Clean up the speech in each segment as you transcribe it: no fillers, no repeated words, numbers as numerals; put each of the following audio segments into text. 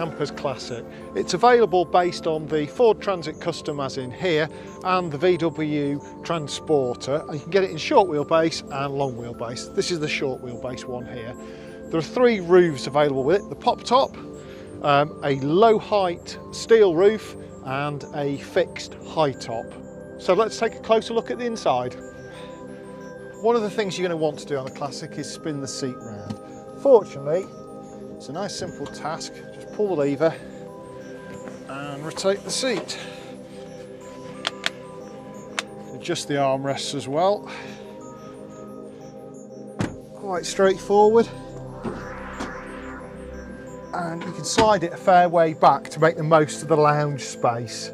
Campers Classic. It's available based on the Ford Transit Custom as in here and the VW Transporter. And you can get it in short wheelbase and long wheelbase. This is the short wheelbase one here. There are 3 roofs available with it. The pop top, a low height steel roof and a fixed high top. So let's take a closer look at the inside. One of the things you're going to want to do on the Classic is spin the seat round. Fortunately, it's a nice simple task. Just pull the lever and rotate the seat. Adjust the armrests as well. Quite straightforward. And you can slide it a fair way back to make the most of the lounge space.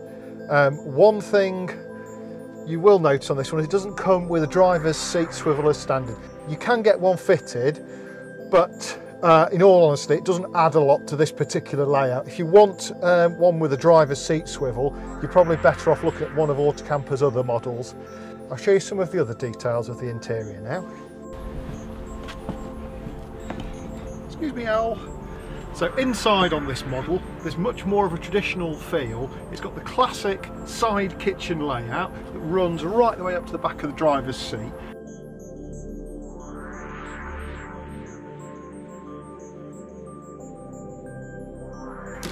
One thing you will notice on this one is it doesn't come with a driver's seat swivel as standard. You can get one fitted, but in all honesty it doesn't add a lot to this particular layout. If you want one with a driver's seat swivel, you're probably better off looking at one of Autocamper's other models. I'll show you some of the other details of the interior now. Excuse me, Al. So inside on this model, there's much more of a traditional feel. It's got the classic side kitchen layout that runs right the way up to the back of the driver's seat.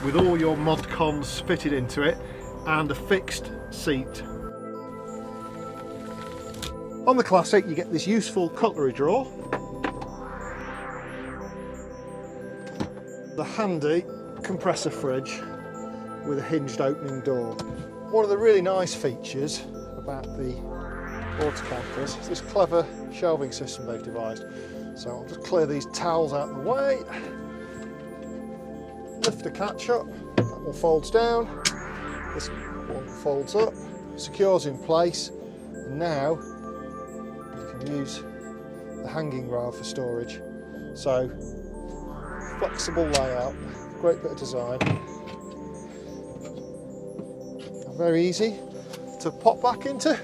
With all your mod cons fitted into it and a fixed seat. On the Classic, you get this useful cutlery drawer. The handy compressor fridge with a hinged opening door. One of the really nice features about the Autocampers is this clever shelving system they've devised. So I'll just clear these towels out of the way, lift the catch up, that one folds down, this one folds up, secures in place, and now you can use the hanging rail for storage. So flexible layout, great bit of design. Very easy to pop back into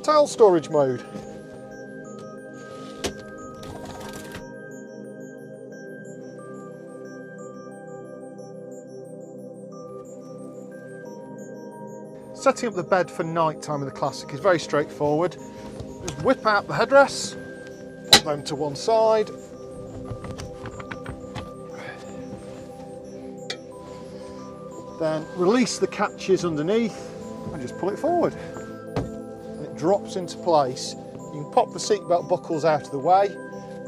towel storage mode. Setting up the bed for night time in the Classic is very straightforward. Just whip out the headrests, put them to one side, then release the catches underneath and just pull it forward. And it drops into place. You can pop the seatbelt buckles out of the way.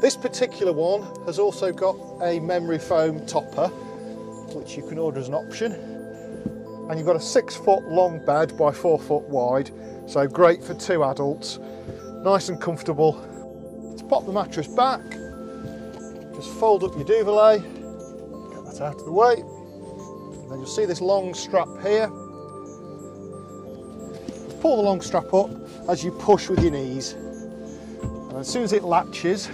This particular one has also got a memory foam topper, which you can order as an option. And you've got a 6-foot long bed by 4 foot wide, so great for 2 adults. Nice and comfortable. Let's pop the mattress back. Just fold up your duvet, get that out of the way. Then you'll see this long strap here. Pull the long strap up as you push with your knees. And as soon as it latches,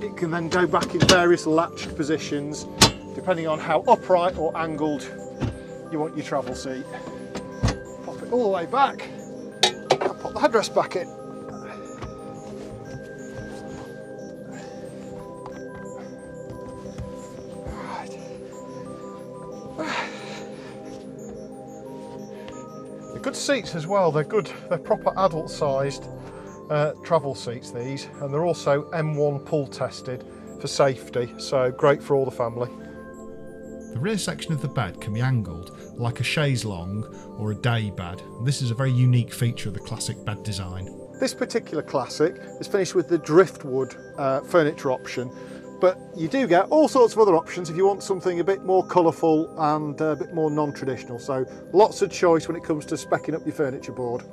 it can then go back in various latched positions, depending on how upright or angled you want your travel seat. Pop it all the way back and pop the headrest back in. Good seats as well, they're proper adult sized travel seats these, and they're also M1 pull tested for safety, so great for all the family. The rear section of the bed can be angled like a chaise longue or a day bed. This is a very unique feature of the Classic bed design. This particular Classic is finished with the driftwood furniture option, but you do get all sorts of other options if you want something a bit more colourful and a bit more non-traditional. So lots of choice when it comes to speccing up your furniture board.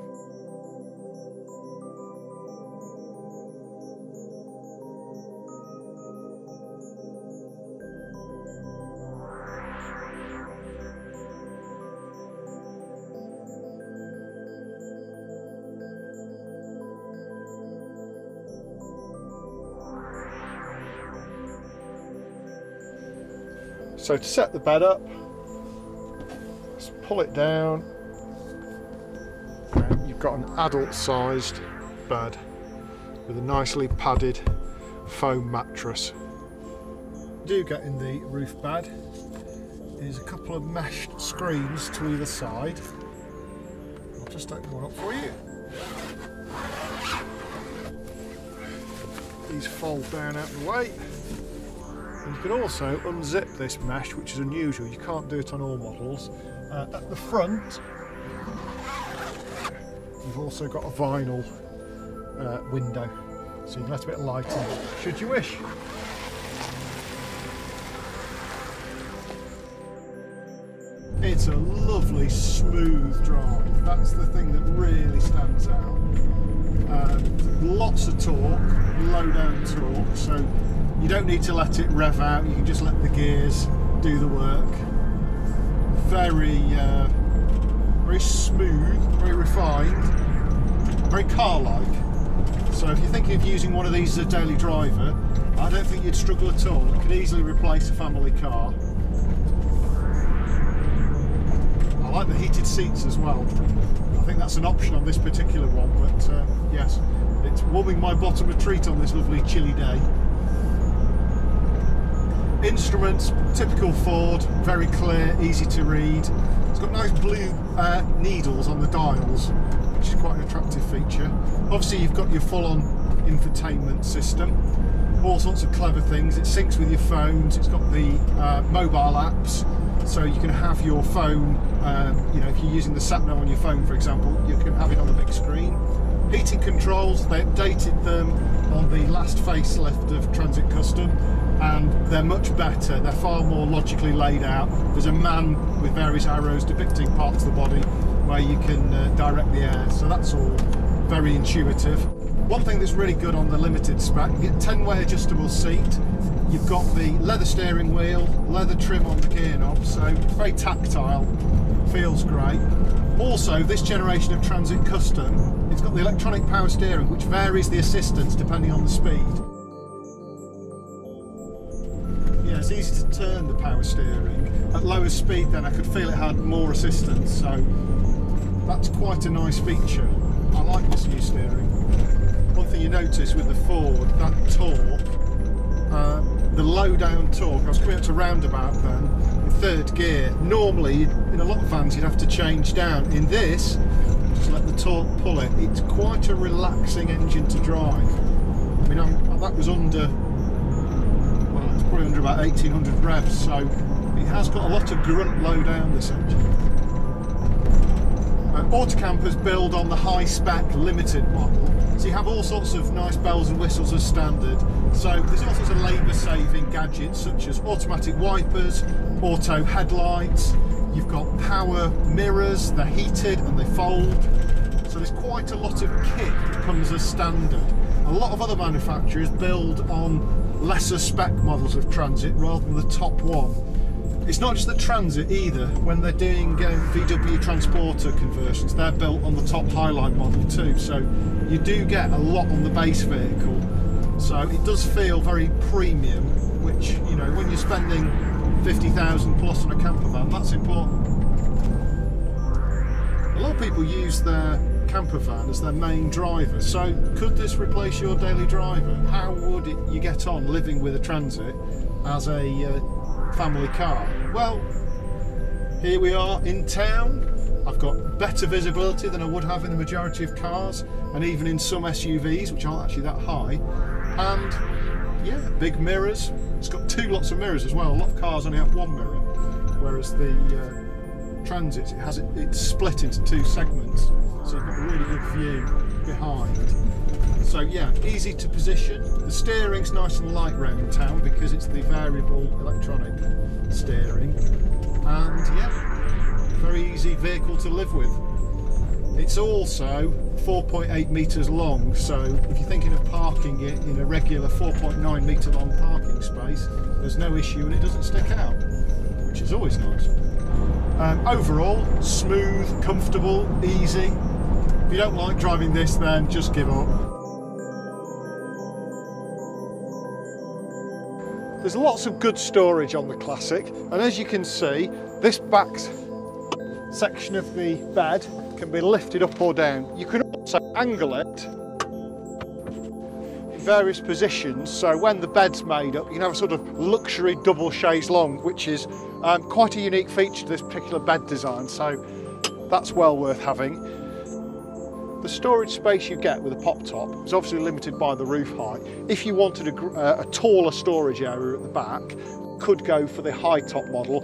So to set the bed up, just pull it down, and you've got an adult-sized bed with a nicely padded foam mattress. You do get in the roof bed, is a couple of meshed screens to either side. I'll just open one up for you. These fold down out of the way. And you can also unzip this mesh, which is unusual. You can't do it on all models. At the front, you've also got a vinyl window, so you can let a bit of light in, should you wish. It's a lovely smooth drive. That's the thing that really stands out. Lots of torque, low down torque, so you don't need to let it rev out, you can just let the gears do the work. Very smooth, very refined, very car-like. So if you're thinking of using one of these as a daily driver, I don't think you'd struggle at all. It could easily replace a family car. I like the heated seats as well. I think that's an option on this particular one, but yes, it's warming my bottom a treat on this lovely chilly day. Instruments, typical Ford, very clear, easy to read. It's got nice blue needles on the dials, which is quite an attractive feature. Obviously you've got your full-on infotainment system, all sorts of clever things. It syncs with your phones, it's got the mobile apps, so you can have your phone, you know, if you're using the sat-nav on your phone, for example, you can have it on the big screen. Heating controls, they updated them on the last facelift of Transit Custom, and they're much better, they're far more logically laid out. There's a man with various arrows depicting parts of the body where you can direct the air, so that's all very intuitive. One thing that's really good on the limited spec, you get 10-way adjustable seat, you've got the leather steering wheel, leather trim on the gear knob, so it's very tactile, feels great. Also, this generation of Transit Custom, it's got the electronic power steering, which varies the assistance depending on the speed. Yeah, it's easy to turn the power steering. At lower speed then I could feel it had more assistance, so that's quite a nice feature. I like this new steering. One thing you notice with the Ford, that torque, the low down torque, I was coming up to roundabout then, in third gear. Normally, in a lot of vans you'd have to change down. In this, just let the torque pull it. It's quite a relaxing engine to drive. I mean, that was under, well, it's probably under about 1800 revs, so it has got a lot of grunt low down, this engine. Autocampers build on the high-spec limited model, so you have all sorts of nice bells and whistles as standard. So there's all sorts of labour-saving gadgets such as automatic wipers, auto headlights, you've got power mirrors, they're heated and they fold. So there's quite a lot of kit that comes as standard. A lot of other manufacturers build on lesser spec models of Transit rather than the top one. It's not just the Transit either. When they're doing VW Transporter conversions, they're built on the top Highline model too, so you do get a lot on the base vehicle. So it does feel very premium, which, you know, when you're spending 50,000 plus on a camper van, that's important. A lot of people use their camper van as their main driver, so could this replace your daily driver? How would you get on living with a Transit as a family car? Well, here we are in town. I've got better visibility than I would have in the majority of cars, and even in some SUVs, which aren't actually that high. And yeah, big mirrors. It's got two lots of mirrors as well. A lot of cars only have one mirror, whereas the Transits, it's split into two segments, so you've got a really good view behind. So yeah, easy to position. The steering's nice and light round town because it's the variable electronic steering, and yeah, very easy vehicle to live with. It's also 4.8 metres long, so if you're thinking of parking it in a regular 4.9 metre long parking space, there's no issue and it doesn't stick out, which is always nice. Overall, smooth, comfortable, easy. If you don't like driving this, then just give up. There's lots of good storage on the Classic, and as you can see, this back section of the bed can be lifted up or down. You can also angle it in various positions, so when the bed's made up, you can have a sort of luxury double chaise longue, which is Quite a unique feature to this particular bed design, so that's well worth having. The storage space you get with a pop top is obviously limited by the roof height. If you wanted a taller storage area at the back, could go for the high top model.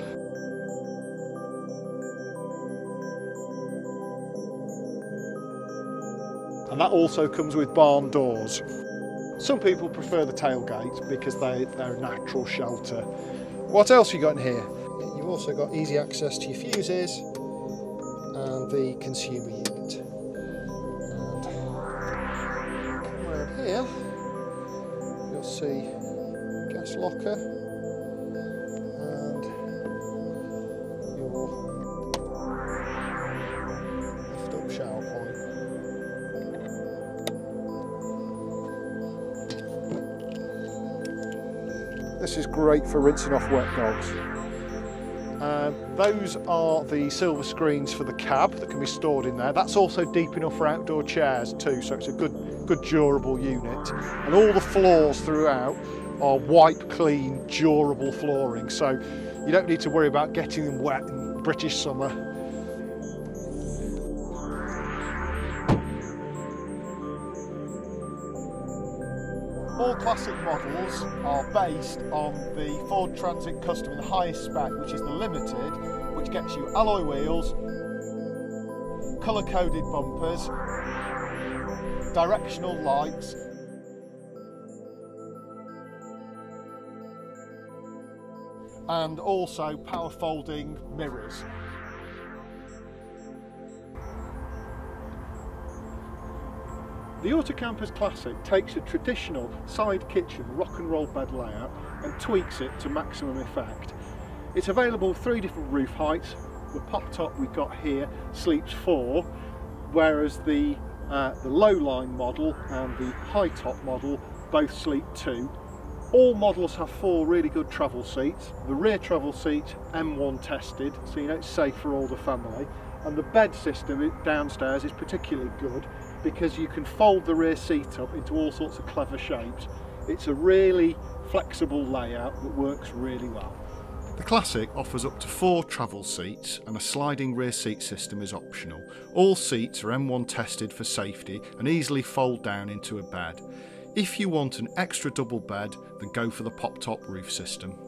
And that also comes with barn doors. Some people prefer the tailgate because they're a natural shelter. What else have you got in here? You've also got easy access to your fuses and the consumer unit. And around here, you'll see gas locker and your lift-up shower point. This is great for rinsing off wet dogs. Those are the silver screens for the cab that can be stored in there. That's also deep enough for outdoor chairs too, so it's a good durable unit. And all the floors throughout are wipe clean, durable flooring, so you don't need to worry about getting them wet in British summer. All classic models are based on the Ford Transit Custom, the highest spec, which is the Limited, which gets you alloy wheels, colour-coded bumpers, directional lights, and also power folding mirrors. The Autocampers Classic takes a traditional side kitchen rock and roll bed layout and tweaks it to maximum effect. It's available with 3 different roof heights. The pop top we've got here sleeps 4, whereas the low line model and the high top model both sleep 2. All models have 4 really good travel seats. The rear travel seat M1 tested, so you know it's safe for all the family. And the bed system downstairs is particularly good because you can fold the rear seat up into all sorts of clever shapes. It's a really flexible layout that works really well. The Classic offers up to 4 travel seats and a sliding rear seat system is optional. All seats are M1 tested for safety and easily fold down into a bed. If you want an extra double bed, then go for the pop-top roof system.